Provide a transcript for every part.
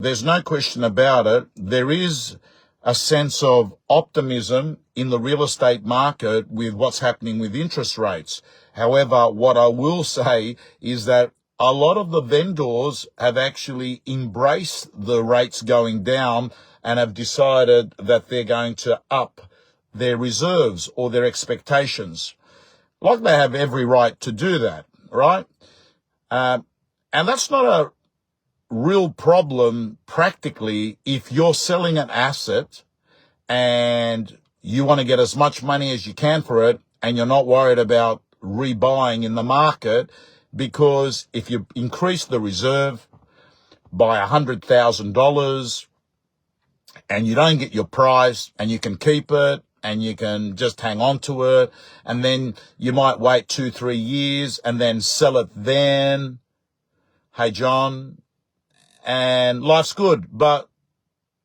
There's no question about it. There is a sense of optimism in the real estate market with what's happening with interest rates. However, what I will say is that a lot of the vendors have actually embraced the rates going down and have decided that they're going to up their reserves or their expectations. Like they have every right to do that, right? And that's not a real problem practically if you're selling an asset and you want to get as much money as you can for it and you're not worried about rebuying in the market, because if you increase the reserve by $100,000 and you don't get your price and you can keep it and you can just hang on to it, and then you might wait 2-3 years and then sell it then, hey John, and life's good. But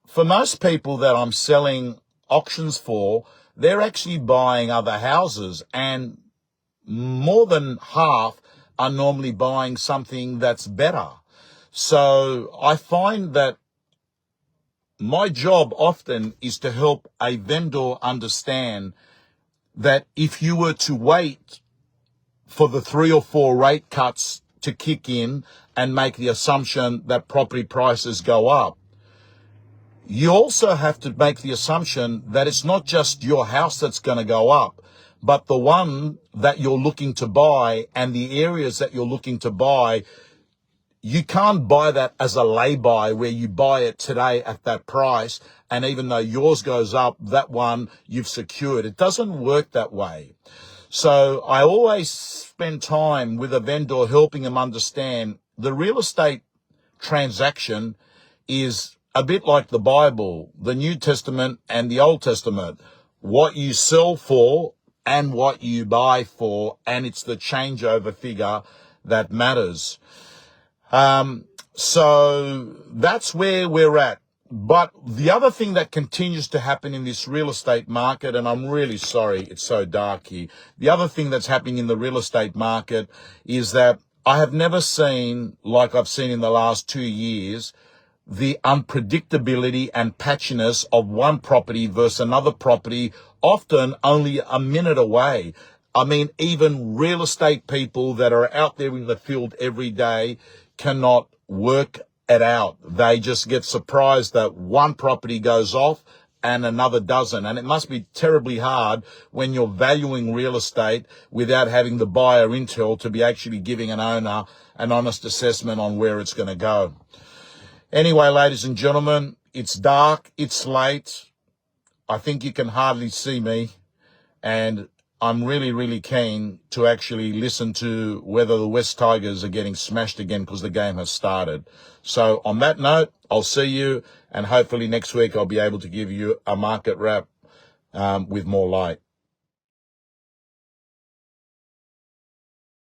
for most people that I'm selling auctions for, they're actually buying other houses, and more than half are normally buying something that's better. So I find that my job often is to help a vendor understand that if you were to wait for the 3 or 4 rate cuts to kick in and make the assumption that property prices go up, you also have to make the assumption that it's not just your house that's going to go up, but the one that you're looking to buy and the areas that you're looking to buy. You can't buy that as a lay-by where you buy it today at that price, and even though yours goes up, that one you've secured. It doesn't work that way. So I always spend time with a vendor helping them understand the real estate transaction is a bit like the Bible, the New Testament and the Old Testament. What you sell for and what you buy for, and it's the changeover figure that matters. So that's where we're at. But the other thing that continues to happen in this real estate market, and I'm really sorry, it's so dark here. The other thing that's happening in the real estate market is that I have never seen, like I've seen in the last 2 years, the unpredictability and patchiness of one property versus another property, often only a minute away. I mean, even real estate people that are out there in the field every day cannot work it out. They just get surprised that one property goes off and another doesn't. And it must be terribly hard when you're valuing real estate without having the buyer intel to be actually giving an owner an honest assessment on where it's going to go. Anyway, ladies and gentlemen, it's dark, it's late. I think you can hardly see me, and I'm really, really keen to actually listen to whether the West Tigers are getting smashed again because the game has started. So on that note, I'll see you, and hopefully next week I'll be able to give you a market wrap with more light.